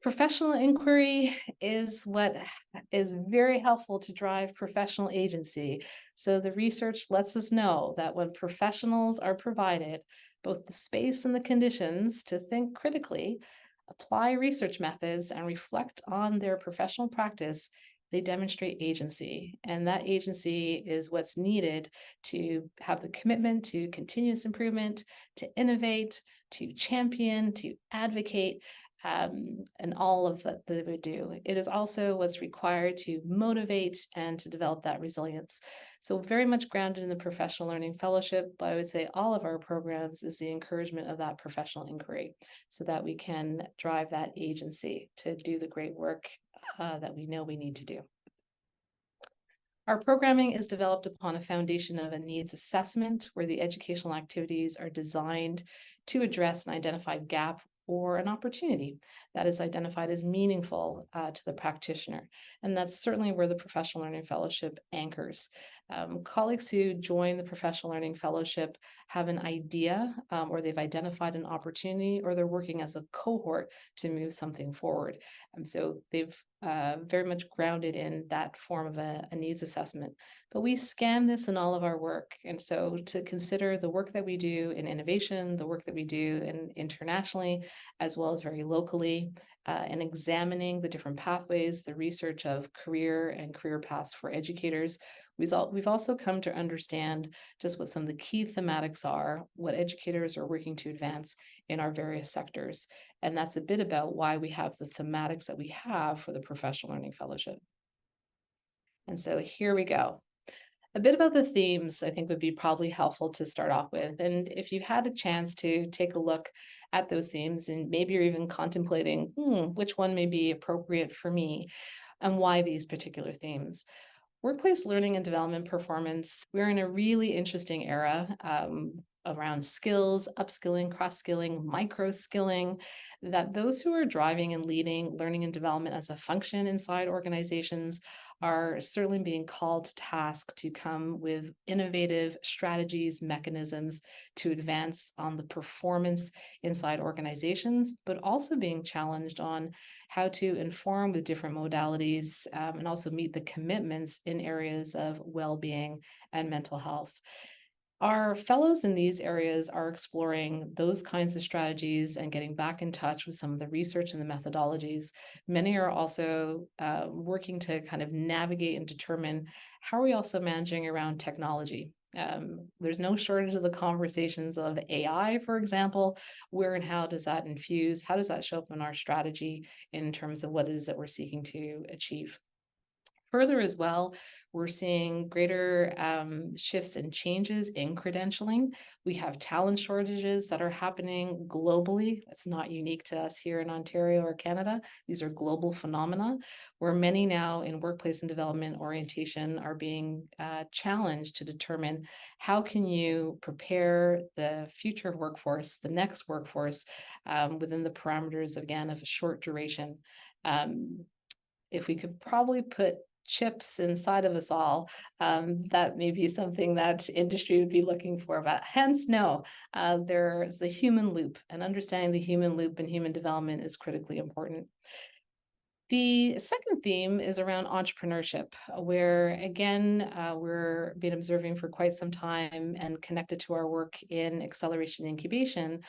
Professional inquiry is what is very helpful to drive professional agency. So the research lets us know that when professionals are provided both the space and the conditions to think critically, apply research methods, and reflect on their professional practice, they demonstrate agency. And that agency is what's needed to have the commitment to continuous improvement, to innovate, to champion, to advocate, and all of that they would do. It is also what's required to motivate and to develop that resilience. So very much grounded in the professional learning fellowship, but I would say all of our programs is the encouragement of that professional inquiry so that we can drive that agency to do the great work that we know we need to do. Our programming is developed upon a foundation of a needs assessment where the educational activities are designed to address an identified gap or an opportunity that is identified as meaningful to the practitioner. And that's certainly where the Professional Learning Fellowship anchors. Colleagues who join the Professional Learning Fellowship have an idea or they've identified an opportunity or they're working as a cohort to move something forward. So they've very much grounded in that form of a needs assessment. But we scan this in all of our work. And so to consider the work that we do in innovation, the work that we do internationally, as well as very locally, and examining the different pathways, the research of career and career paths for educators, we've also come to understand just what some of the key thematics are, what educators are working to advance in our various sectors. And that's a bit about why we have the thematics that we have for the Professional Learning Fellowship. And so here we go. A bit about the themes I think would be probably helpful to start off with. And if you've had a chance to take a look at those themes and maybe you're even contemplating which one may be appropriate for me and why these particular themes. Workplace learning and development performance, we're in a really interesting era around skills, upskilling, cross-skilling, micro-skilling, that those who are driving and leading learning and development as a function inside organizations are certainly being called to task to come with innovative strategies, mechanisms to advance on the performance inside organizations, but also being challenged on how to inform with different modalities and also meet the commitments in areas of well-being and mental health. Our fellows in these areas are exploring those kinds of strategies and getting back in touch with some of the research and the methodologies. Many are also working to kind of navigate and determine how are we also managing around technology. There's no shortage of the conversations of AI, for example. Where and how does that infuse? How does that show up in our strategy in terms of what it is that we're seeking to achieve? Further as well, we're seeing greater shifts and changes in credentialing. We have talent shortages that are happening globally. It's not unique to us here in Ontario or Canada. These are global phenomena where many now in workplace and development orientation are being challenged to determine how can you prepare the future workforce, the next workforce, within the parameters, again, of a short duration. If we could probably put chips inside of us all, that may be something that industry would be looking for, but hence no, there's the human loop, and understanding the human loop and human development is critically important. The second theme is around entrepreneurship, where again, we're been observing for quite some time and connected to our work in acceleration and incubation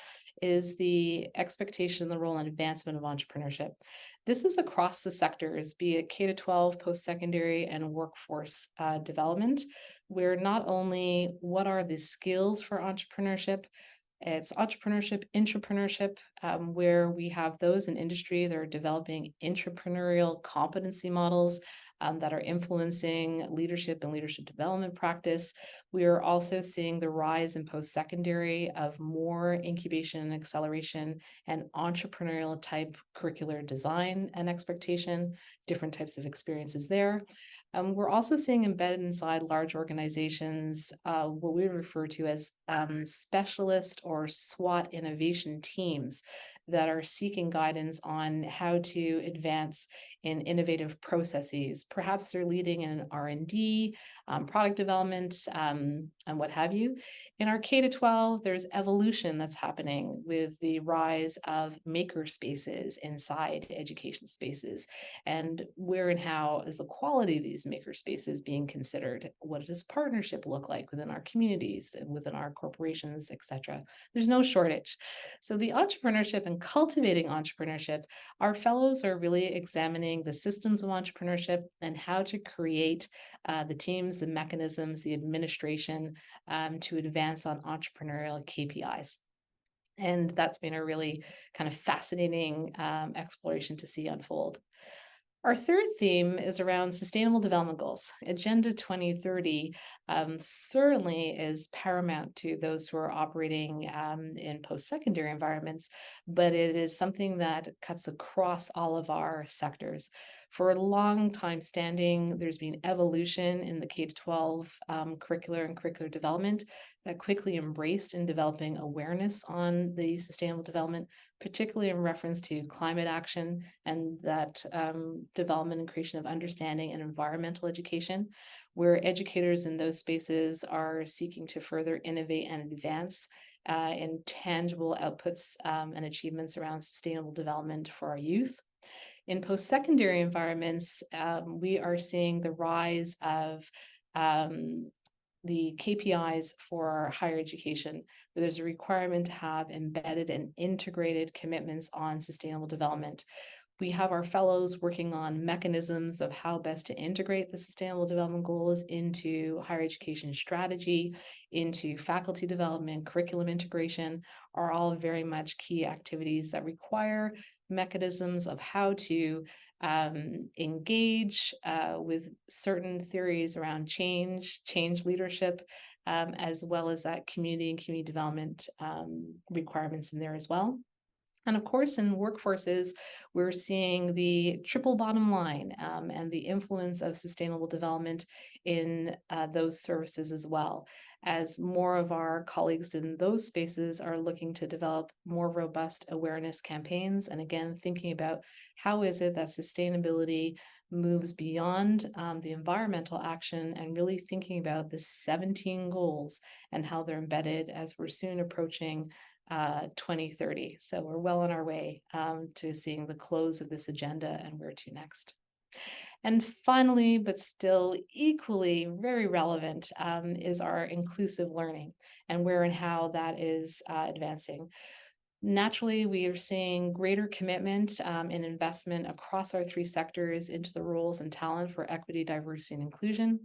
is the expectation, the role and advancement of entrepreneurship. This is across the sectors, be it K-12, post-secondary, and workforce development, where not only what are the skills for entrepreneurship, it's entrepreneurship, intrapreneurship, where we have those in industry that are developing entrepreneurial competency models that are influencing leadership and leadership development practice. We are also seeing the rise in post-secondary of more incubation and acceleration and entrepreneurial type curricular design and expectation, different types of experiences there. We're also seeing embedded inside large organizations what we refer to as specialist or SWOT innovation teams that are seeking guidance on how to advance in innovative processes. Perhaps they're leading in R&D, product development, and what have you. In our K-12, there's evolution that's happening with the rise of maker spaces inside education spaces. And where and how is the quality of these maker spaces being considered? What does partnership look like within our communities and within our corporations, et cetera? There's no shortage. So the entrepreneurship and cultivating entrepreneurship, our fellows are really examining the systems of entrepreneurship and how to create the teams, the mechanisms, the administration to advance on entrepreneurial KPIs. And that's been a really kind of fascinating exploration to see unfold. Our third theme is around sustainable development goals. Agenda 2030 certainly is paramount to those who are operating in post-secondary environments, but it is something that cuts across all of our sectors. For a long time standing, there's been evolution in the K-12 curricular and curricular development that quickly embraced in developing awareness on the sustainable development, particularly in reference to climate action and that development and creation of understanding and environmental education, where educators in those spaces are seeking to further innovate and advance in tangible outputs and achievements around sustainable development for our youth. In post-secondary environments, we are seeing the rise of the KPIs for higher education, where there's a requirement to have embedded and integrated commitments on sustainable development. We have our fellows working on mechanisms of how best to integrate the sustainable development goals into higher education strategy, into faculty development, curriculum integration, are all very much key activities that require mechanisms of how to engage with certain theories around change leadership, as well as that community and community development requirements in there as well. And of course, in workforces, we're seeing the triple bottom line and the influence of sustainable development in those services as well, as more of our colleagues in those spaces are looking to develop more robust awareness campaigns. And again, thinking about how is it that sustainability moves beyond the environmental action and really thinking about the 17 goals and how they're embedded as we're soon approaching 2030. So we're well on our way to seeing the close of this agenda and where to next. And finally, but still equally very relevant, is our inclusive learning and where and how that is advancing. Naturally, we are seeing greater commitment and investment across our three sectors into the roles and talent for equity, diversity, and inclusion.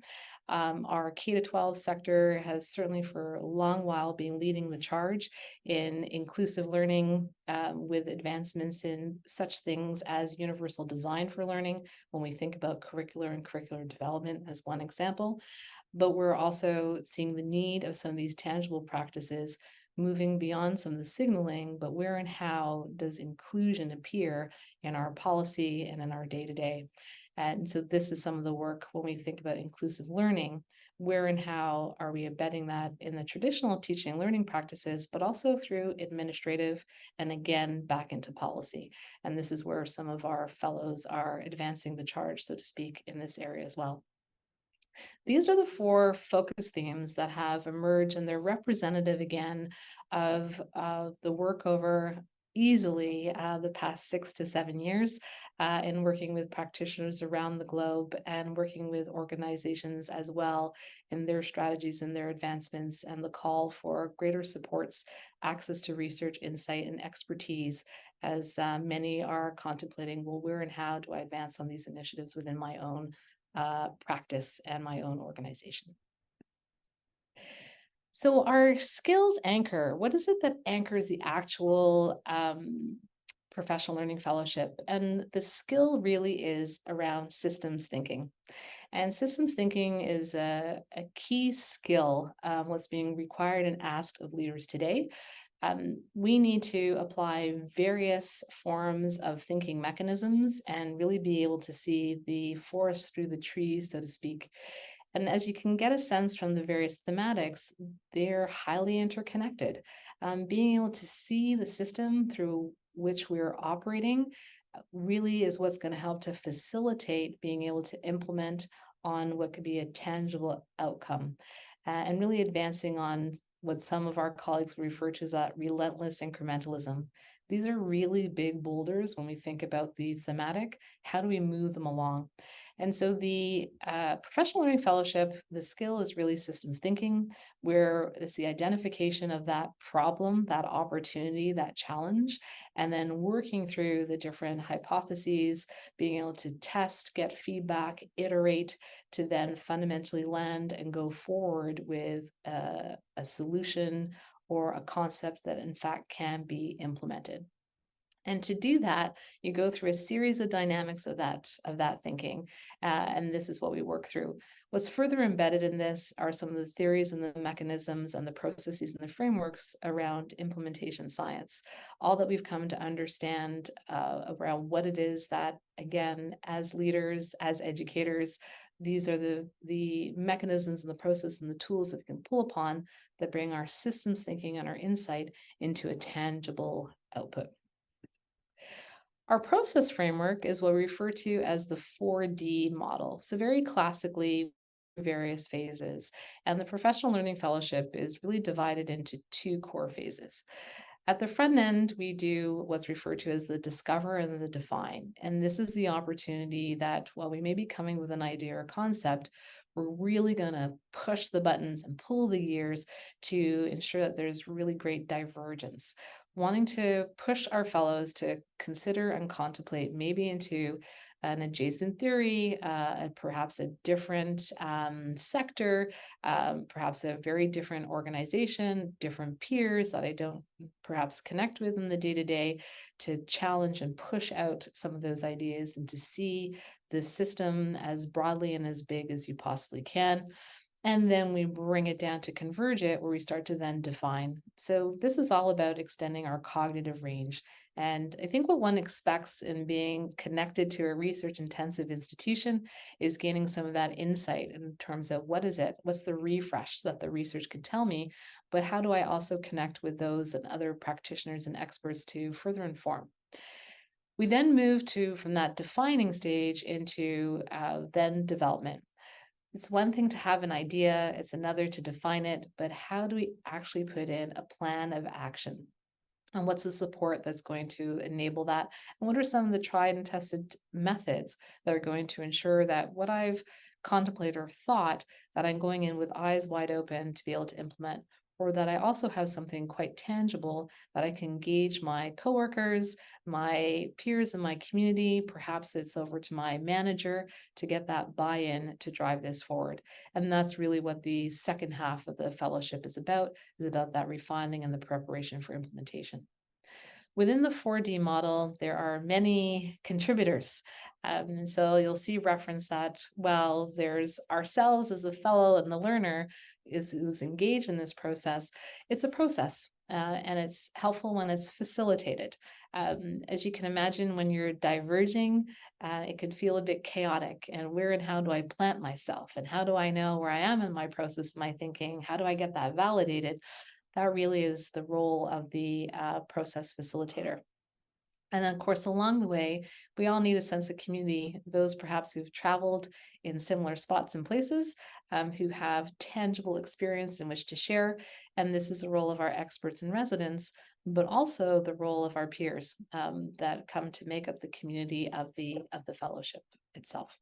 Our K-12 sector has certainly for a long while been leading the charge in inclusive learning with advancements in such things as universal design for learning when we think about curricular and curricular development as one example. But we're also seeing the need of some of these tangible practices moving beyond some of the signaling, but where and how does inclusion appear in our policy and in our day-to-day? And so this is some of the work when we think about inclusive learning, where and how are we embedding that in the traditional teaching and learning practices, but also through administrative and again, back into policy. And this is where some of our fellows are advancing the charge, so to speak, in this area as well. These are the four focus themes that have emerged, and they're representative again of the work over easily the past 6 to 7 years in working with practitioners around the globe and working with organizations as well in their strategies and their advancements, and the call for greater supports, access to research, insight, and expertise as many are contemplating, well, where and how do I advance on these initiatives within my own practice and my own organization. So our skills anchor, what is it that anchors the actual professional learning fellowship? And the skill really is around systems thinking. And systems thinking is a key skill, what's being required and asked of leaders today. We need to apply various forms of thinking mechanisms and really be able to see the forest through the trees, so to speak. And as you can get a sense from the various thematics, they're highly interconnected. Being able to see the system through which we're operating really is what's going to help to facilitate being able to implement on what could be a tangible outcome, and really advancing on what some of our colleagues refer to as that relentless incrementalism. These are really big boulders when we think about the thematic. How do we move them along? And so the professional learning fellowship, the skill is really systems thinking, where it's the identification of that problem, that opportunity, that challenge, and then working through the different hypotheses, being able to test, get feedback, iterate, to then fundamentally land and go forward with a solution or a concept that in fact can be implemented. And to do that, you go through a series of dynamics of that thinking, and this is what we work through. What's further embedded in this are some of the theories and the mechanisms and the processes and the frameworks around implementation science, all that we've come to understand around what it is that, again, as leaders, as educators, these are the mechanisms and the process and the tools that we can pull upon that bring our systems thinking and our insight into a tangible output. Our process framework is what we refer to as the 4D model. So very classically, various phases. And the professional learning fellowship is really divided into two core phases. At the front end, we do what's referred to as the discover and the define. And this is the opportunity that while we may be coming with an idea or concept, we're really going to push the buttons and pull the gears to ensure that there's really great divergence, wanting to push our fellows to consider and contemplate maybe into an adjacent theory, perhaps a different sector, perhaps a very different organization, different peers that I don't perhaps connect with in the day-to-day, to challenge and push out some of those ideas and to see the system as broadly and as big as you possibly can. And then we bring it down to converge it, where we start to then define. So this is all about extending our cognitive range. And I think what one expects in being connected to a research intensive institution is gaining some of that insight in terms of what is it, what's the refresh that the research can tell me, but how do I also connect with those and other practitioners and experts to further inform. We then move from that defining stage into then development. It's one thing to have an idea, it's another to define it, but how do we actually put in a plan of action? And what's the support that's going to enable that? And what are some of the tried and tested methods that are going to ensure that what I've contemplated or thought, that I'm going in with eyes wide open to be able to implement, or that I also have something quite tangible that I can engage my coworkers, my peers in my community, perhaps it's over to my manager to get that buy-in to drive this forward. And that's really what the second half of the fellowship is about that refining and the preparation for implementation. Within the 4D model, there are many contributors. And so you'll see reference that, well, there's ourselves as a fellow and the learner who's engaged in this process. It's a process. And it's helpful when it's facilitated. As you can imagine, when you're diverging, it can feel a bit chaotic. And where and how do I plant myself? And how do I know where I am in my process, my thinking? How do I get that validated? That really is the role of the process facilitator. And then, of course, along the way, we all need a sense of community, those perhaps who've traveled in similar spots and places, who have tangible experience in which to share. And this is the role of our experts and residents, but also the role of our peers that come to make up the community of the fellowship itself.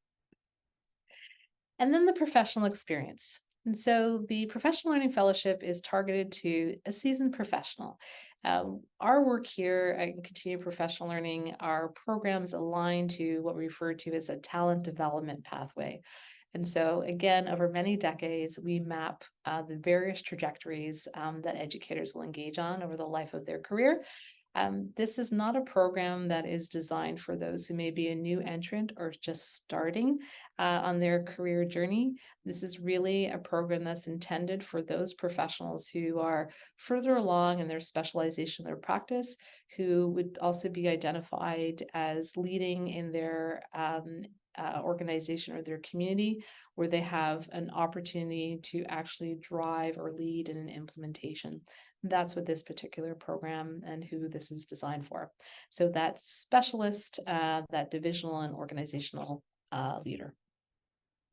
And then the professional experience. And so the Professional Learning Fellowship is targeted to a seasoned professional. Our work here at Continuing Professional Learning are programs aligned to what we refer to as a talent development pathway. And so again, over many decades, we map the various trajectories that educators will engage on over the life of their career. This is not a program that is designed for those who may be a new entrant or just starting on their career journey. This is really a program that's intended for those professionals who are further along in their specialization, their practice, who would also be identified as leading in their organization or their community, where they have an opportunity to actually drive or lead in an implementation. That's what this particular program and who this is designed for. So that specialist, that divisional and organizational leader.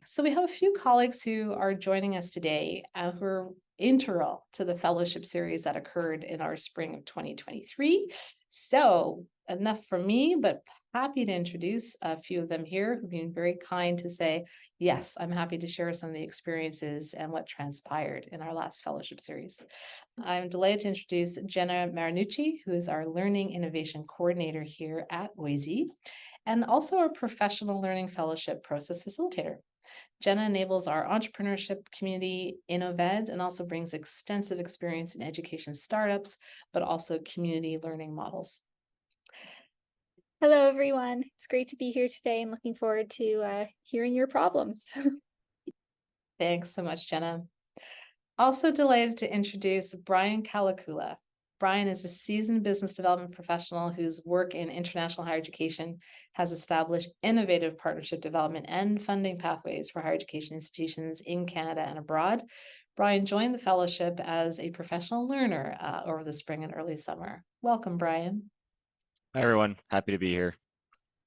So we have a few colleagues who are joining us today who are integral to the fellowship series that occurred in our spring of 2023. So enough from me, but happy to introduce a few of them here who've been very kind to say, yes, I'm happy to share some of the experiences and what transpired in our last fellowship series. I'm delighted to introduce Jenna Marinucci, who is our Learning Innovation Coordinator here at OISE, and also our Professional Learning Fellowship Process Facilitator. Jenna enables our entrepreneurship community InnoVed and also brings extensive experience in education startups, but also community learning models. Hello, everyone. It's great to be here today and looking forward to hearing your problems. Thanks so much, Jenna. Also delighted to introduce Brian Kalakula. Brian is a seasoned business development professional whose work in international higher education has established innovative partnership development and funding pathways for higher education institutions in Canada and abroad. Brian joined the fellowship as a professional learner over the spring and early summer. Welcome, Brian. Hi, everyone. Happy to be here.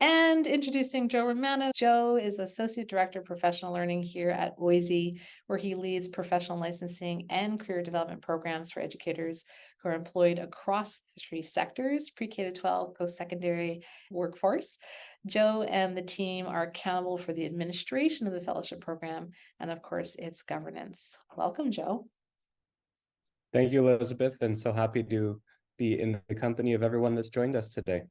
And introducing Joe Romano. Joe is Associate Director of Professional Learning here at OISE, where he leads professional licensing and career development programs for educators who are employed across the three sectors, pre-K to 12, post-secondary workforce. Joe and the team are accountable for the administration of the fellowship program and, of course, its governance. Welcome, Joe. Thank you, Elisabeth, and so happy to be in the company of everyone that's joined us today.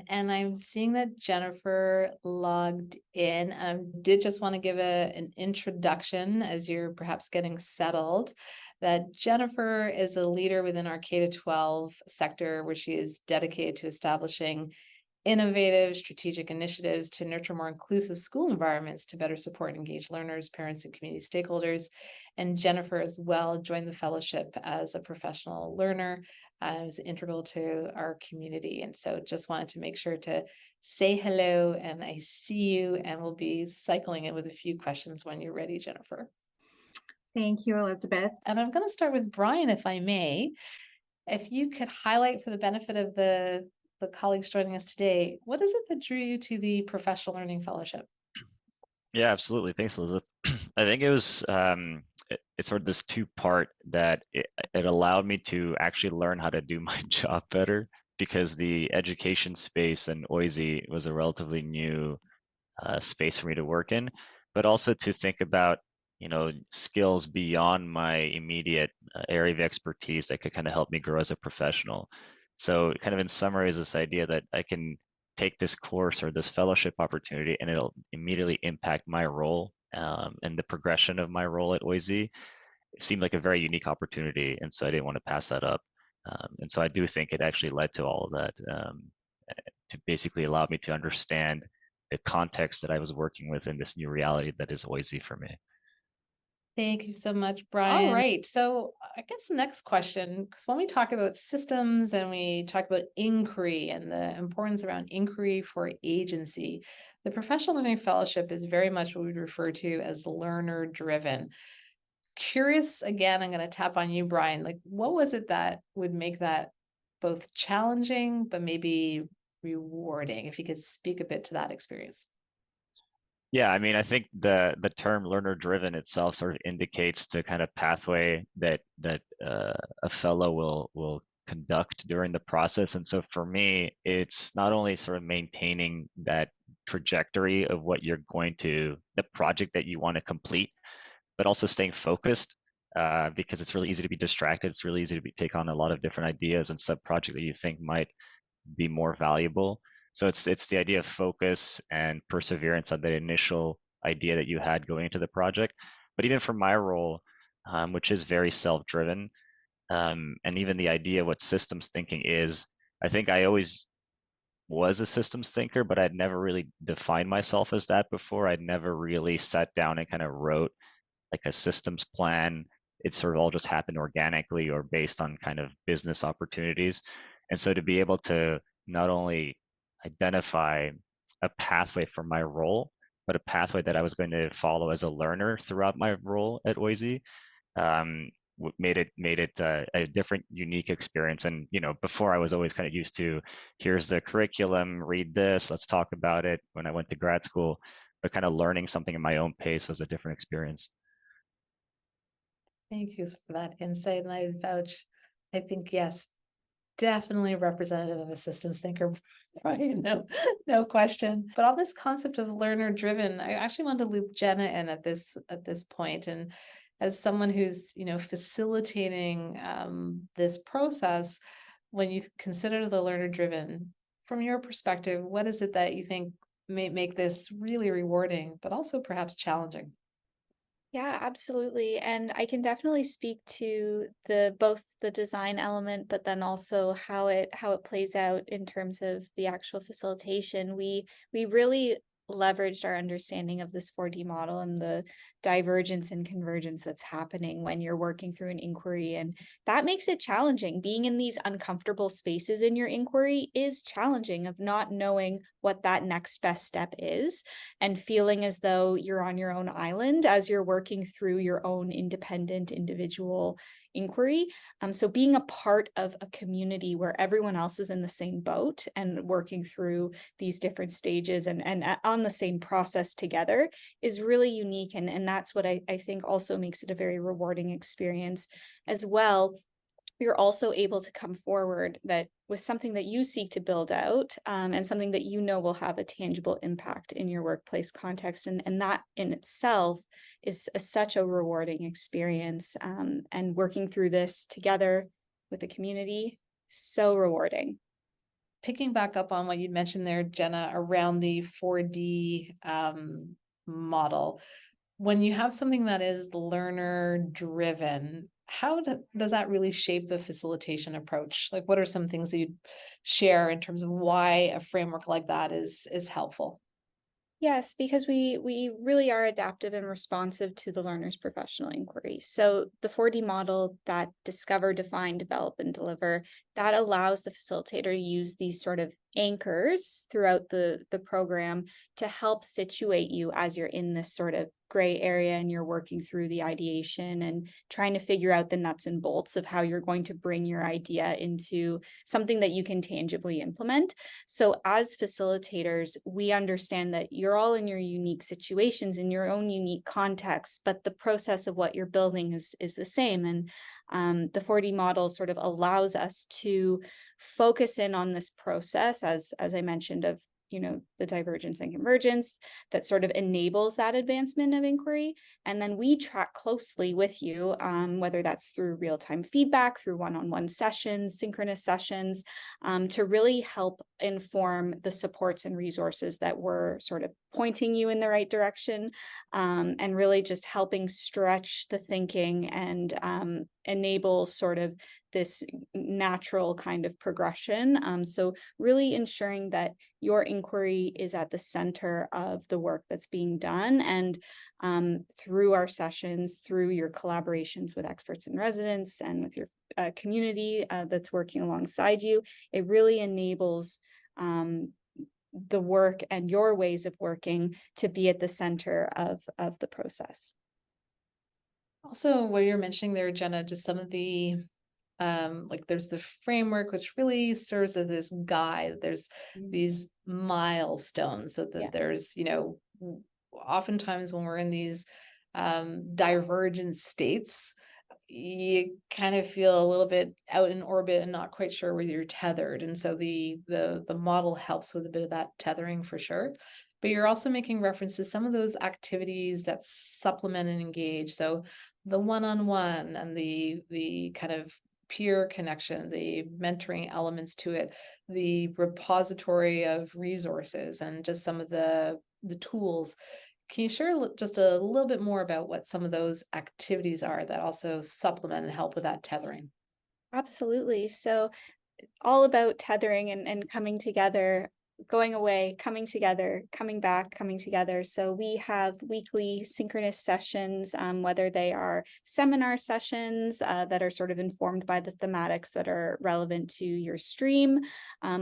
And I'm seeing that Jennifer logged in. I did just want to give an introduction as you're perhaps getting settled, that Jennifer is a leader within our K-12 sector, where she is dedicated to establishing innovative strategic initiatives to nurture more inclusive school environments to better support and engage learners, parents, and community stakeholders. And Jennifer as well joined the fellowship as a professional learner, is integral to our community. And so just wanted to make sure to say hello, and I see you, and we'll be cycling in with a few questions when you're ready, Jennifer. Thank you, Elisabeth. And I'm going to start with Brian, if I may. If you could highlight for the benefit of the colleagues joining us today, what is it that drew you to the Professional Learning Fellowship? Yeah, absolutely. Thanks, Elizabeth. I think it was it's sort of this two-part that it allowed me to actually learn how to do my job better, because the education space and OISE was a relatively new space for me to work in, but also to think about, skills beyond my immediate area of expertise that could kind of help me grow as a professional. So kind of in summary is this idea that I can take this course or this fellowship opportunity and it'll immediately impact my role and the progression of my role at OISE. It seemed like a very unique opportunity, and so I didn't want to pass that up. And so I do think it actually led to all of that, to basically allow me to understand the context that I was working with in this new reality that is OISE for me. Thank you so much, Brian. All right. So I guess the next question, because when we talk about systems and we talk about inquiry and the importance around inquiry for agency, the Professional Learning Fellowship is very much what we refer to as learner driven. Curious, again, I'm going to tap on you, Brian. Like, what was it that would make that both challenging, but maybe rewarding? If you could speak a bit to that experience. Yeah, I mean, I think the term learner driven itself sort of indicates the kind of pathway that a fellow will conduct during the process. And so for me, it's not only sort of maintaining that trajectory of what you're going to, the project that you want to complete, but also staying focused, because it's really easy to be distracted. It's really easy to take on a lot of different ideas and sub-projects that you think might be more valuable. So it's the idea of focus and perseverance on the initial idea that you had going into the project. But even for my role, which is very self-driven, and even the idea of what systems thinking is, I think I always was a systems thinker, but I'd never really defined myself as that before. I'd never really sat down and kind of wrote like a systems plan. It sort of all just happened organically or based on kind of business opportunities. And so to be able to not only identify a pathway for my role, but a pathway that I was going to follow as a learner throughout my role at OISE. Made it a different, unique experience. And before I was always kind of used to, here's the curriculum, read this, let's talk about it. When I went to grad school, but kind of learning something at my own pace was a different experience. Thank you for that insight, and I vouch. I think yes, definitely representative of a systems thinker, Brian. No question. But all this concept of learner driven, I actually want to loop Jenna in at this point, and as someone who's facilitating this process, when you consider the learner driven, from your perspective, what is it that you think may make this really rewarding, but also perhaps challenging? Yeah, absolutely. And I can definitely speak to both the design element, but then also how it plays out in terms of the actual facilitation. We really leveraged our understanding of this 4D model and the divergence and convergence that's happening when you're working through an inquiry. And that makes it challenging. Being in these uncomfortable spaces in your inquiry is challenging, of not knowing what that next best step is and feeling as though you're on your own island as you're working through your own independent individual inquiry. So being a part of a community where everyone else is in the same boat and working through these different stages and on the same process together is really unique. And that's what I think also makes it a very rewarding experience as well. You're also able to come forward that with something that you seek to build out and something that will have a tangible impact in your workplace context. And that in itself is such a rewarding experience. And working through this together with the community, so rewarding. Picking back up on what you mentioned there, Jenna, around the 4D model, when you have something that is learner driven, how does that really shape the facilitation approach? Like, what are some things that you'd share in terms of why a framework like that is helpful? Yes, because we really are adaptive and responsive to the learner's professional inquiry. So the 4D model, that discover, define, develop, and deliver, that allows the facilitator to use these sort of anchors throughout the program to help situate you as you're in this sort of gray area and you're working through the ideation and trying to figure out the nuts and bolts of how you're going to bring your idea into something that you can tangibly implement. So as facilitators, we understand that you're all in your unique situations, in your own unique contexts, but the process of what you're building is the same. And the 4D model sort of allows us to focus in on this process, as I mentioned, of the divergence and convergence that sort of enables that advancement of inquiry. And then we track closely with you, whether that's through real-time feedback, through one-on-one sessions, synchronous sessions, to really help inform the supports and resources that we're sort of pointing you in the right direction, and really just helping stretch the thinking and enable sort of this natural kind of progression. So really ensuring that your inquiry is at the center of the work that's being done. And through our sessions, through your collaborations with experts in residence and with your community that's working alongside you, it really enables the work and your ways of working to be at the center of the process. Also, what you're mentioning there, Jenna, just some of the like there's the framework, which really serves as this guide. There's these milestones, so that there's, oftentimes when we're in these divergent states, you kind of feel a little bit out in orbit and not quite sure whether you're tethered. And so the model helps with a bit of that tethering for sure. But you're also making reference to some of those activities that supplement and engage. So the one-on-one and the kind of peer connection, the mentoring elements to it, the repository of resources, and just some of the tools. Can you share just a little bit more about what some of those activities are that also supplement and help with that tethering? Absolutely. So all about tethering and coming together. going away, coming together, coming back, coming together. So we have weekly synchronous sessions, whether they are seminar sessions that are sort of informed by the thematics that are relevant to your stream,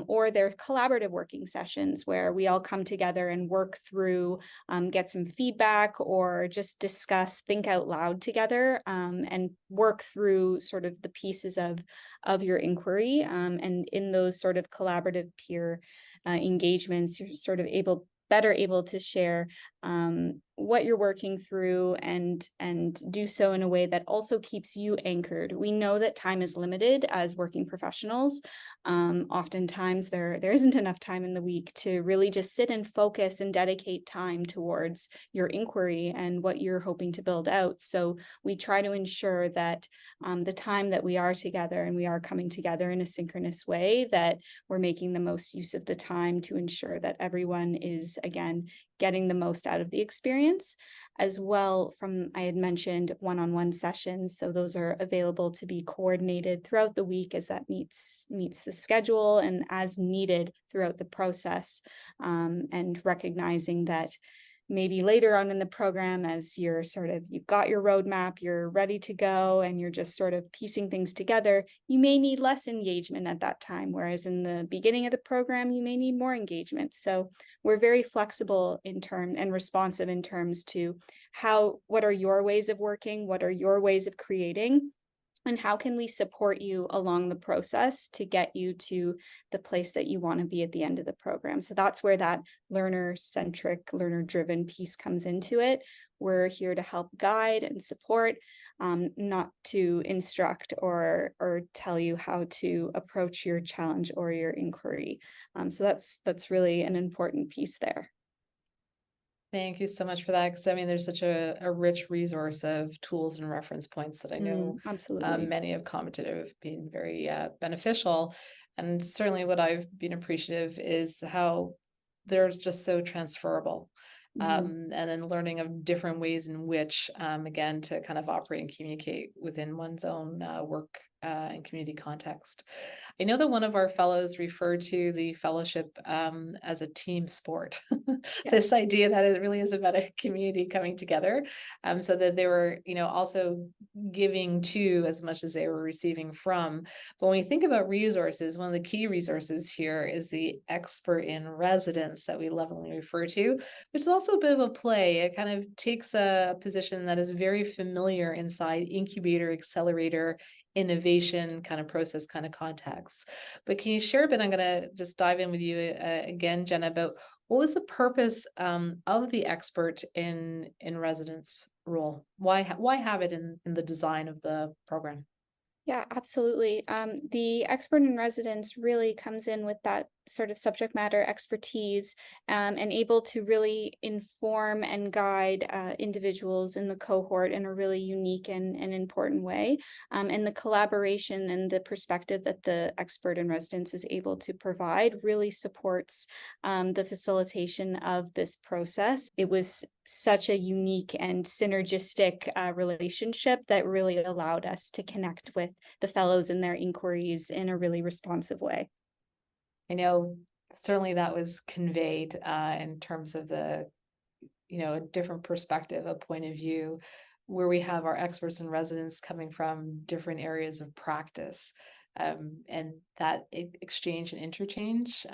or they're collaborative working sessions where we all come together and work through, get some feedback, or just discuss, think out loud together, and work through sort of the pieces of your inquiry. And in those sort of collaborative peer engagements, you're sort of better able to share what you're working through, and do so in a way that also keeps you anchored. We know that time is limited as working professionals. Oftentimes there isn't enough time in the week to really just sit and focus and dedicate time towards your inquiry and what you're hoping to build out. So we try to ensure that the time that we are together and we are coming together in a synchronous way, that we're making the most use of the time to ensure that everyone is, again, getting the most out of the experience. As well, I had mentioned one-on-one sessions, so those are available to be coordinated throughout the week as that meets the schedule and as needed throughout the process, and recognizing that maybe later on in the program, as you've got your roadmap, you're ready to go, and you're just sort of piecing things together, you may need less engagement at that time, whereas in the beginning of the program, you may need more engagement. So we're very flexible and responsive in terms to what are your ways of working, what are your ways of creating, and how can we support you along the process to get you to the place that you want to be at the end of the program. So that's where that learner-centric, learner-driven piece comes into it. We're here to help guide and support, not to instruct or tell you how to approach your challenge or your inquiry. So that's really an important piece there. Thank you so much for that. Because I mean, there's such a rich resource of tools and reference points that I know absolutely. Many have commented have been very beneficial. And certainly what I've been appreciative is how they're just so transferable. And then learning of different ways in which, again, to kind of operate and communicate within one's own work and community context. I know that one of our fellows referred to the fellowship as a team sport. Yeah. This idea that it really is about a community coming together, so that they were, also giving to as much as they were receiving from. But when we think about resources, one of the key resources here is the expert in residence that we lovingly refer to, which is also a bit of a play. It kind of takes a position that is very familiar inside incubator, accelerator, innovation kind of process kind of context. But can you share a bit? I'm going to just dive in with you again, Jenna, about what was the purpose of the expert in residence role? Why have it in the design of the program? Yeah, absolutely. The expert in residence really comes in with that sort of subject matter expertise, and able to really inform and guide individuals in the cohort in a really unique and important way. And the collaboration and the perspective that the expert in residence is able to provide really supports the facilitation of this process. It was such a unique and synergistic relationship that really allowed us to connect with the fellows in their inquiries in a really responsive way. I know certainly that was conveyed in terms of the, a different perspective, a point of view, where we have our experts and residents coming from different areas of practice. And that exchange and interchange,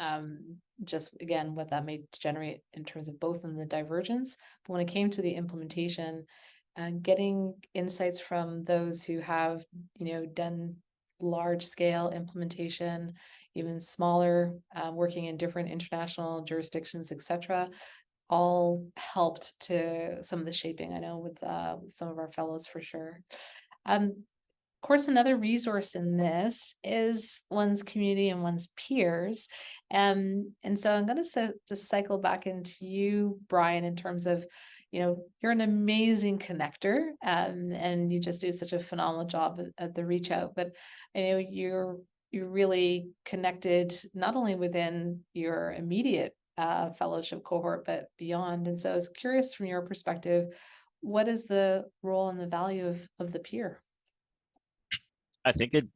just again, what that may generate in terms of both in the divergence, but when it came to the implementation, getting insights from those who have, done large scale implementation, even smaller, working in different international jurisdictions, etc., all helped to some of the shaping, I know, with some of our fellows for sure. Of course, another resource in this is one's community and one's peers. And so I'm going to just cycle back into you, Brian, in terms of, you're an amazing connector, and you just do such a phenomenal job at the reach out. But I know you're really connected not only within your immediate fellowship cohort, but beyond. And so I was curious from your perspective, what is the role and the value of the peer? I think it,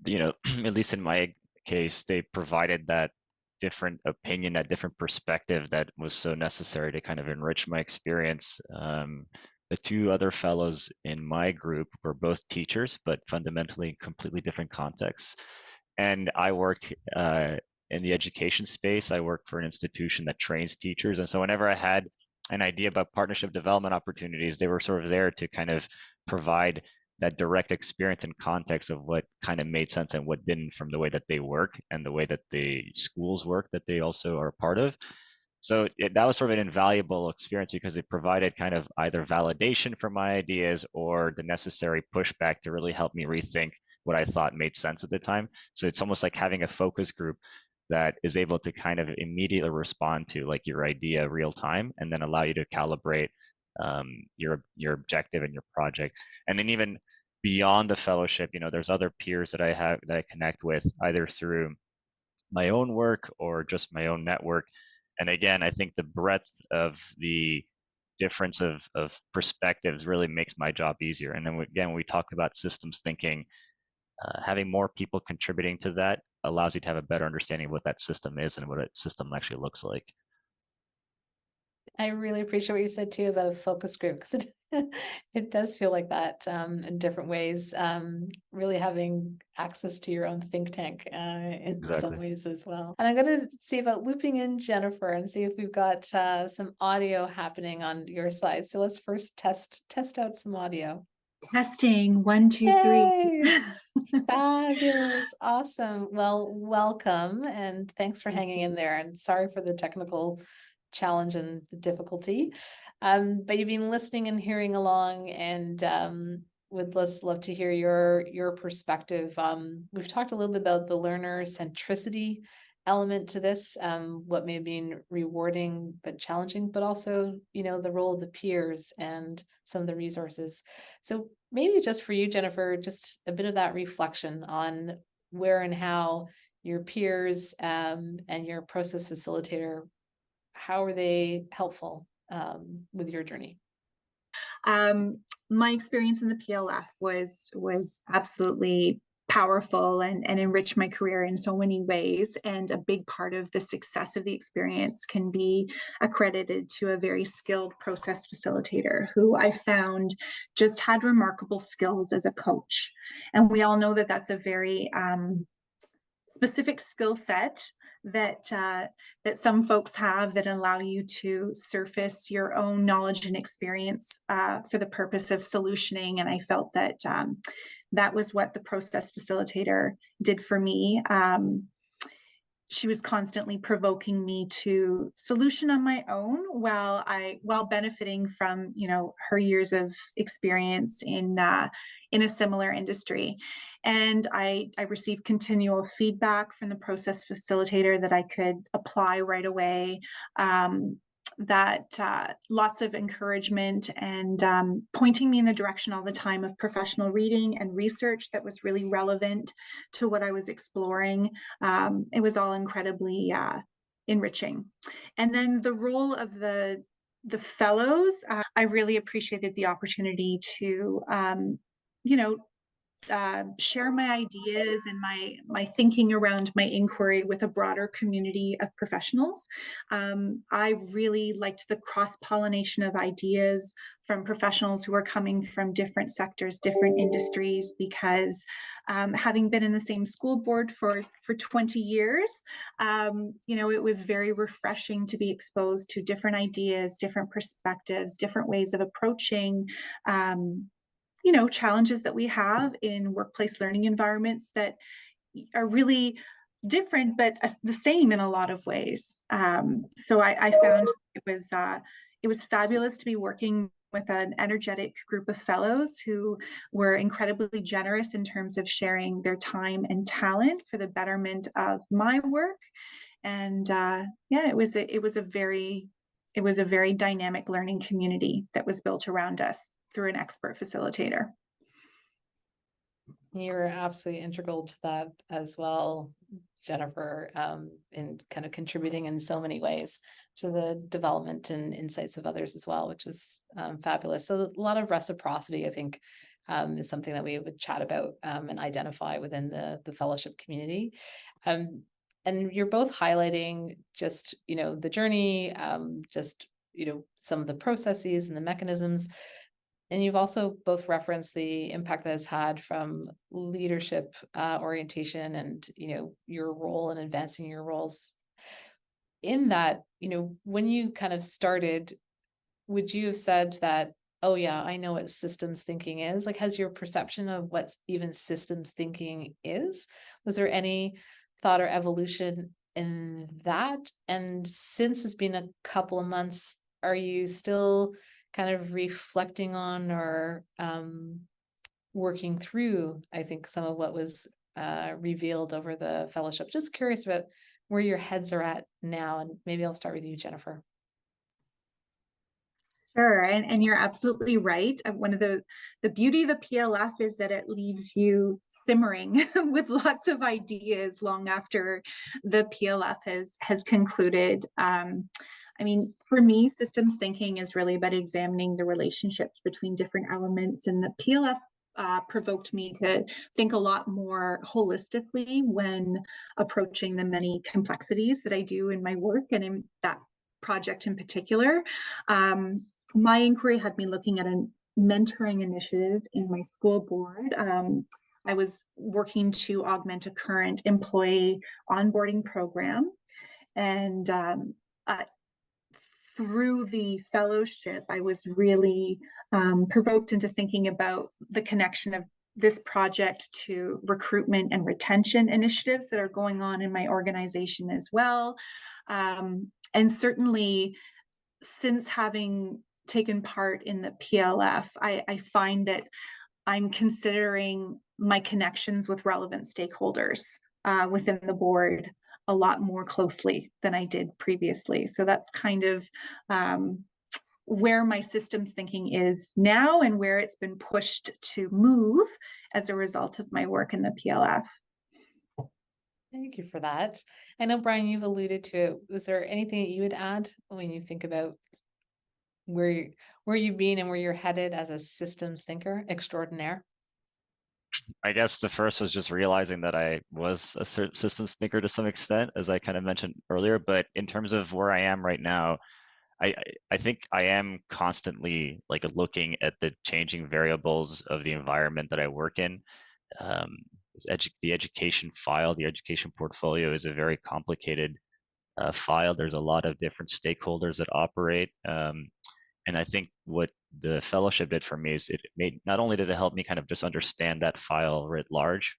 at least in my case, they provided that different opinion, that different perspective that was so necessary to kind of enrich my experience. The two other fellows in my group were both teachers, but fundamentally completely different contexts. And I work in the education space. I work for an institution that trains teachers. And so whenever I had an idea about partnership development opportunities, they were sort of there to kind of provide that direct experience and context of what kind of made sense and what didn't from the way that they work and the way that the schools work that they also are a part of. So that was sort of an invaluable experience because it provided kind of either validation for my ideas or the necessary pushback to really help me rethink what I thought made sense at the time. So it's almost like having a focus group that is able to kind of immediately respond to like your idea real time and then allow you to calibrate your objective and your project. And then even beyond the fellowship, there's other peers that I have that I connect with either through my own work or just my own network. And again, I think the breadth of the difference of perspectives really makes my job easier. And then again, when we talk about systems thinking, having more people contributing to that allows you to have a better understanding of what that system is and what a system actually looks like. I really appreciate what you said too about a focus group, because it does feel like that in different ways. Really having access to your own think tank in some ways as well. And I'm going to see about looping in Jennifer and see if we've got some audio happening on your side. So let's first test out some audio. Testing 1, 2, 3. Fabulous. Awesome. Well, welcome and thanks for hanging in there, and sorry for the technical challenge and the difficulty. But you've been listening and hearing along, and would love to hear your perspective. We've talked a little bit about the learner centricity element to this, what may have been rewarding but challenging, but also, the role of the peers and some of the resources. So maybe just for you, Jennifer, just a bit of that reflection on where and how your peers and your process facilitator, how are they helpful with your journey? My experience in the PLF was absolutely powerful and enriched my career in so many ways. And a big part of the success of the experience can be accredited to a very skilled process facilitator who I found just had remarkable skills as a coach. And we all know that that's a very specific skill set that some folks have that allow you to surface your own knowledge and experience for the purpose of solutioning. And I felt that that was what the process facilitator did for me. She was constantly provoking me to solution on my own while benefiting from her years of experience in a similar industry. And I received continual feedback from the process facilitator that I could apply right away. Lots of encouragement and pointing me in the direction all the time of professional reading and research that was really relevant to what I was exploring. It was all incredibly enriching. And then the role of the fellows, I really appreciated the opportunity to share my ideas and my thinking around my inquiry with a broader community of professionals. I really liked the cross-pollination of ideas from professionals who are coming from different sectors, different industries, because having been in the same school board for 20 years, it was very refreshing to be exposed to different ideas, different perspectives, different ways of approaching challenges that we have in workplace learning environments that are really different, but the same in a lot of ways. So I found it was fabulous to be working with an energetic group of fellows who were incredibly generous in terms of sharing their time and talent for the betterment of my work. And it was a very dynamic learning community that was built around us through an expert facilitator. You're absolutely integral to that as well, Jennifer, in kind of contributing in so many ways to the development and insights of others as well, which is fabulous. So a lot of reciprocity, I think, is something that we would chat about and identify within the fellowship community. And you're both highlighting just, the journey, just, some of the processes and the mechanisms. And you've also both referenced the impact that has had from leadership orientation and, your role in advancing your roles. In that, when you kind of started, would you have said that, oh yeah, I know what systems thinking is? Like, has your perception of what even systems thinking is, was there any thought or evolution in that? And since it's been a couple of months, are you still kind of reflecting on or working through, I think, some of what was revealed over the fellowship? Just curious about where your heads are at now. And maybe I'll start with you, Jennifer. Sure, and you're absolutely right. One of the beauty of the PLF is that it leaves you simmering with lots of ideas long after the PLF has concluded. I mean, for me, systems thinking is really about examining the relationships between different elements, and the PLF provoked me to think a lot more holistically when approaching the many complexities that I do in my work and in that project in particular. My inquiry had me looking at a mentoring initiative in my school board. I was working to augment a current employee onboarding program, and through the fellowship, I was really provoked into thinking about the connection of this project to recruitment and retention initiatives that are going on in my organization as well. And certainly, since having taken part in the PLF, I find that I'm considering my connections with relevant stakeholders within the board a lot more closely than I did previously. So that's kind of where my systems thinking is now and where it's been pushed to move as a result of my work in the PLF. Thank you for that. I know, Brian, you've alluded to it. Was there anything that you would add when you think about where you've been and where you're headed as a systems thinker extraordinaire? I guess the first was just realizing that I was a systems thinker to some extent, as I kind of mentioned earlier. But in terms of where I am right now, I think I am constantly like looking at the changing variables of the environment that I work in. The education file, the education portfolio is a very complicated file. There's a lot of different stakeholders that operate. And I think what the fellowship did for me is not only did it help me kind of just understand that file writ large,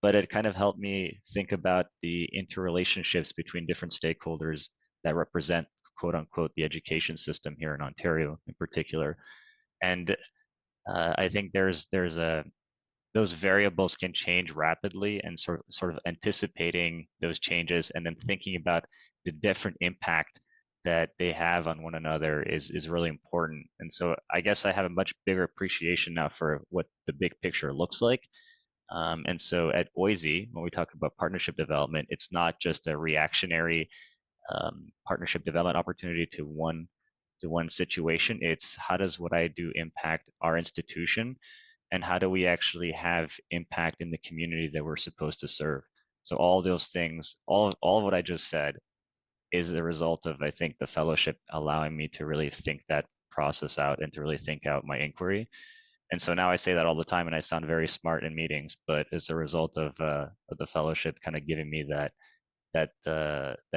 but it kind of helped me think about the interrelationships between different stakeholders that represent, quote unquote, the education system here in Ontario in particular. And I think those variables can change rapidly, and sort of anticipating those changes and then thinking about the different impact that they have on one another is really important. And so I guess I have a much bigger appreciation now for what the big picture looks like. And so at OISE, when we talk about partnership development, it's not just a reactionary partnership development opportunity to one situation. It's how does what I do impact our institution, and how do we actually have impact in the community that we're supposed to serve? So all those things, all of what I just said, is the result of, I think, the fellowship allowing me to really think that process out and to really think out my inquiry. And so now I say that all the time, and I sound very smart in meetings, but it's a result of the fellowship kind of giving me that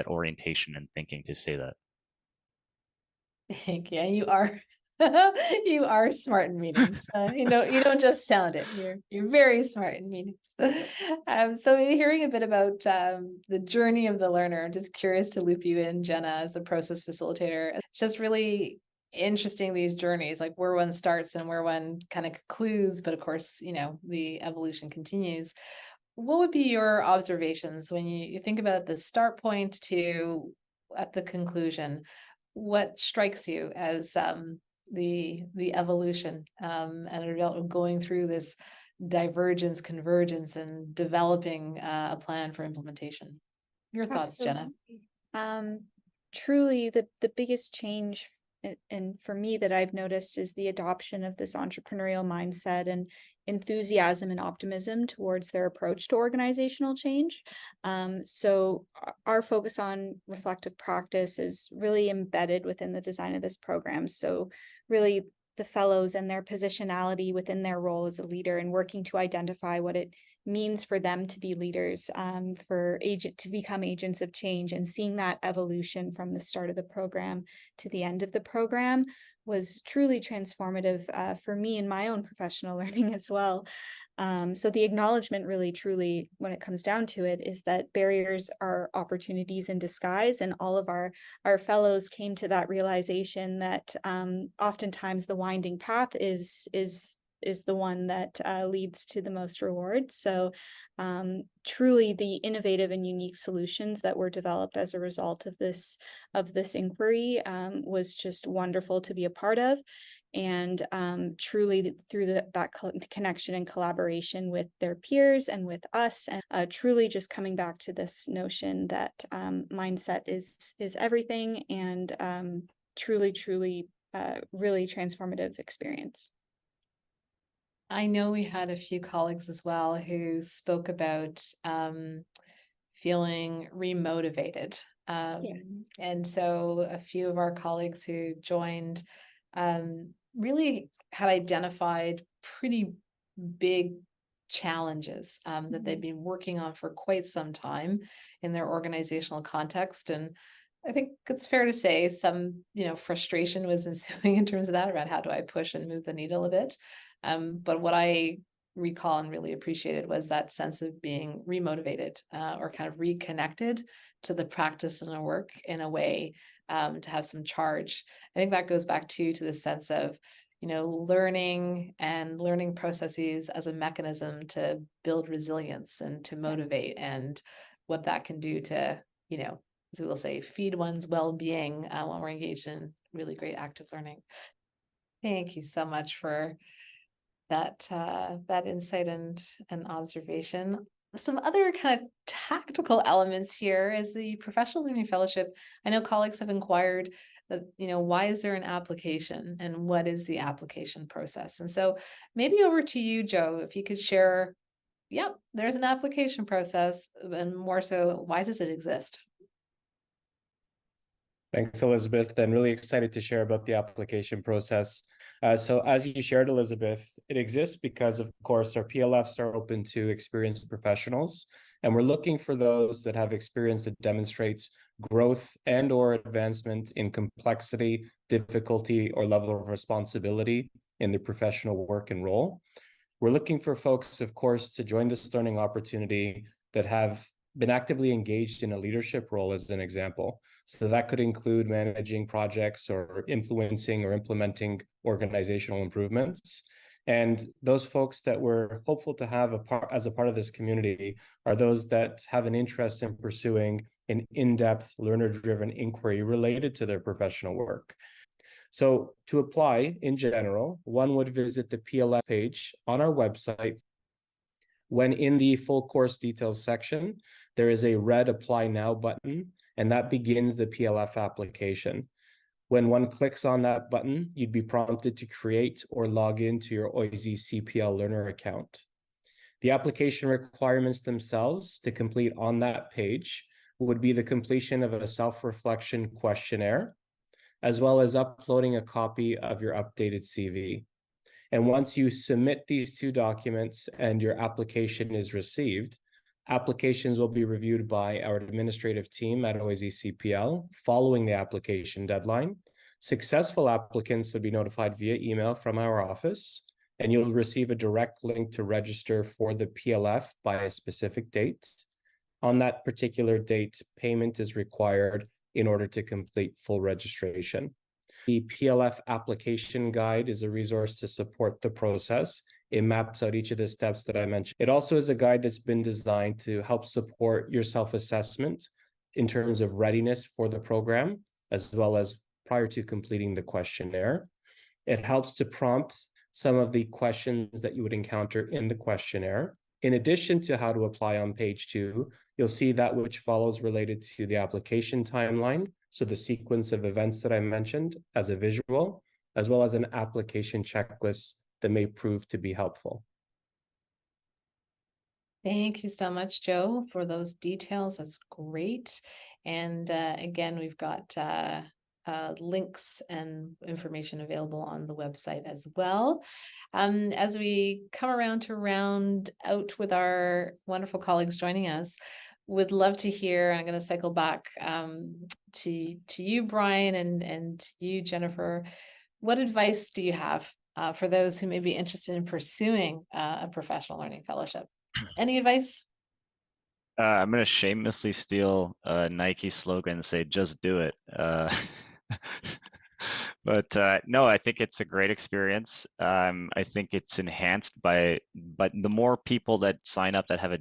orientation and thinking to say that. Yeah, you are. You are smart in meetings. You don't just sound it. You're very smart in meetings. So hearing a bit about the journey of the learner, I'm just curious to loop you in, Jenna, as a process facilitator. It's just really interesting, these journeys, like where one starts and where one kind of concludes, but of course, the evolution continues. What would be your observations when you think about the start point to at the conclusion? What strikes you as the evolution and going through this divergence, convergence, and developing a plan for implementation? Your thoughts, Jenna? Truly, the biggest change, and for me, that I've noticed is the adoption of this entrepreneurial mindset and enthusiasm and optimism towards their approach to organizational change. So our focus on reflective practice is really embedded within the design of this program. So really the fellows and their positionality within their role as a leader and working to identify what it means for them to be leaders, to become agents of change, and seeing that evolution from the start of the program to the end of the program was truly transformative for me in my own professional learning as well. So the acknowledgement really, truly, when it comes down to it, is that barriers are opportunities in disguise, and all of our fellows came to that realization that oftentimes the winding path is the one that leads to the most reward. So truly the innovative and unique solutions that were developed as a result of this inquiry was just wonderful to be a part of. And truly through that connection and collaboration with their peers and with us, and truly just coming back to this notion that mindset is everything, and truly really transformative experience. I know we had a few colleagues as well who spoke about feeling remotivated. Yes. And so a few of our colleagues who joined really had identified pretty big challenges that they've been working on for quite some time in their organizational context. And I think it's fair to say some, frustration was ensuing in terms of that, around how do I push and move the needle a bit. But what I recall and really appreciated was that sense of being remotivated or kind of reconnected to the practice and the work in a way to have some charge. I think that goes back to the sense of, learning and learning processes as a mechanism to build resilience and to motivate, and what that can do to, as we will say, feed one's well-being when we're engaged in really great active learning. Thank you so much for that insight and observation. Some other kind of tactical elements here is the professional learning fellowship. I know colleagues have inquired that, why is there an application and what is the application process? And so maybe over to you, Joe, if you could share, yep, there's an application process, and more so, why does it exist? Thanks, Elisabeth, and really excited to share about the application process. So as you shared, Elisabeth, it exists because, of course, our PLFs are open to experienced professionals, and we're looking for those that have experience that demonstrates growth and or advancement in complexity, difficulty, or level of responsibility in their professional work and role. We're looking for folks, of course, to join this learning opportunity that have been actively engaged in a leadership role, as an example. So that could include managing projects or influencing or implementing organizational improvements. And those folks that we're hopeful to have as a part of this community are those that have an interest in pursuing an in-depth learner-driven inquiry related to their professional work. So to apply in general, one would visit the PLF page on our website. When in the full course details section, there is a red Apply Now button, and that begins the PLF application. When one clicks on that button, you'd be prompted to create or log into your OISE CPL learner account. The application requirements themselves to complete on that page would be the completion of a self-reflection questionnaire, as well as uploading a copy of your updated CV. And once you submit these two documents and your application is received, applications will be reviewed by our administrative team at OISE CPL following the application deadline. Successful applicants would be notified via email from our office, and you'll receive a direct link to register for the PLF by a specific date. On that particular date, payment is required in order to complete full registration. The PLF application guide is a resource to support the process. It maps out each of the steps that I mentioned. It also is a guide that's been designed to help support your self-assessment in terms of readiness for the program, as well as prior to completing the questionnaire. It helps to prompt some of the questions that you would encounter in the questionnaire. In addition to how to apply on page 2, you'll see that which follows related to the application timeline, so the sequence of events that I mentioned as a visual, as well as an application checklist that may prove to be helpful. Thank you so much, Joe, for those details. That's great. And again, we've got links and information available on the website as well. As we come around to round out with our wonderful colleagues joining us, would love to hear, I'm going to cycle back to you, Brian, and you, Jennifer. What advice do you have for those who may be interested in pursuing a professional learning fellowship? Any advice? I'm going to shamelessly steal a Nike slogan and say, just do it. But no, I think it's a great experience. I think it's enhanced but the more people that sign up that have a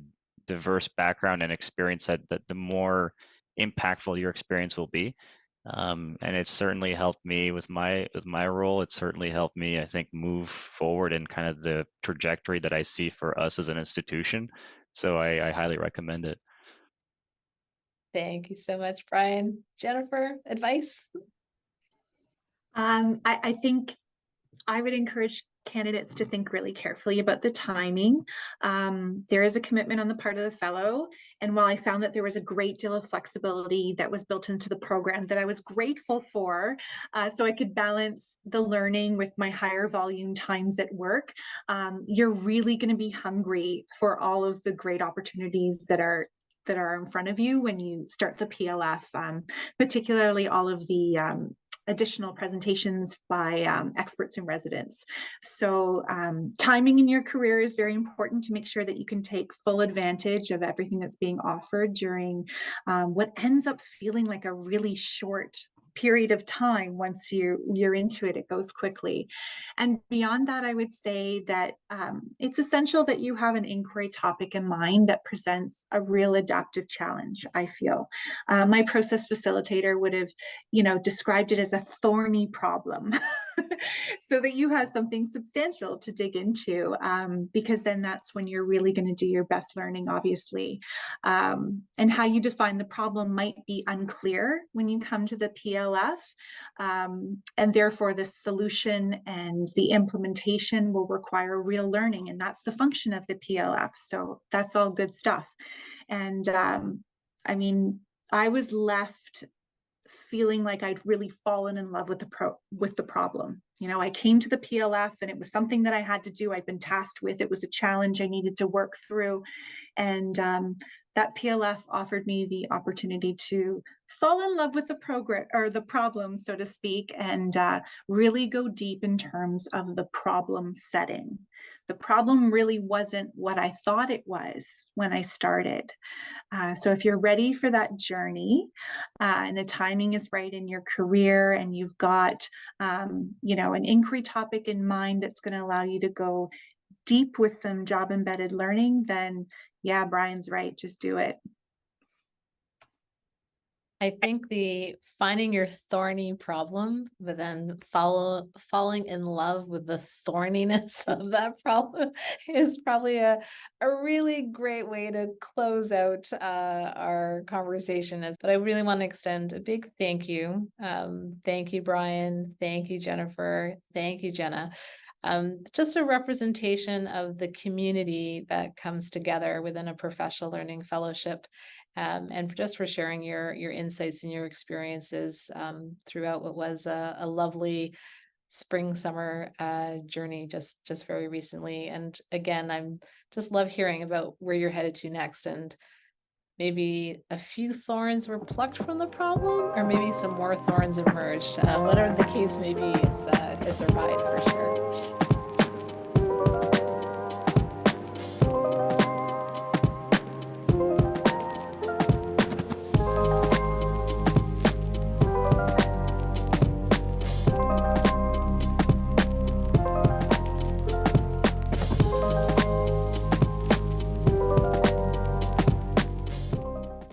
diverse background and experience, that the more impactful your experience will be. And it's certainly helped me with my role. It's certainly helped me, I think, move forward in kind of the trajectory that I see for us as an institution. So I highly recommend it. Thank you so much, Brian. Jennifer, advice? I think I would encourage candidates to think really carefully about the timing. There is a commitment on the part of the fellow. And while I found that there was a great deal of flexibility that was built into the program that I was grateful for, so I could balance the learning with my higher volume times at work, you're really going to be hungry for all of the great opportunities that are in front of you when you start the PLF, particularly all of the additional presentations by experts in residence. So timing in your career is very important to make sure that you can take full advantage of everything that's being offered during what ends up feeling like a really short period of time. Once you're into it, it goes quickly. And beyond that, I would say that it's essential that you have an inquiry topic in mind that presents a real adaptive challenge, I feel. My process facilitator would have, described it as a thorny problem so that you have something substantial to dig into, because then that's when you're really going to do your best learning, obviously. And how you define the problem might be unclear when you come to the PLF, and therefore the solution and the implementation will require real learning, and that's the function of the PLF. So that's all good stuff. And I mean, I was left feeling like I'd really fallen in love with the problem. I came to the PLF and it was something that I had to do. I'd been tasked with. It was a challenge I needed to work through. And that PLF offered me the opportunity to fall in love with the program, or the problem, so to speak, and really go deep in terms of the problem setting. The problem really wasn't what I thought it was when I started. So if you're ready for that journey, and the timing is right in your career, and you've got, an inquiry topic in mind that's going to allow you to go deep with some job embedded learning, then yeah, Brian's right. Just do it. I think the finding your thorny problem, but then falling in love with the thorniness of that problem is probably a really great way to close out our conversation. But I really want to extend a big thank you. Thank you, Brian. Thank you, Jennifer. Thank you, Jenna. Just a representation of the community that comes together within a professional learning fellowship. And just for sharing your insights and your experiences throughout what was a lovely spring summer journey just very recently. And again, I'm just love hearing about where you're headed to next, and maybe a few thorns were plucked from the problem, or maybe some more thorns emerged. Whatever the case may be, it's a ride for sure.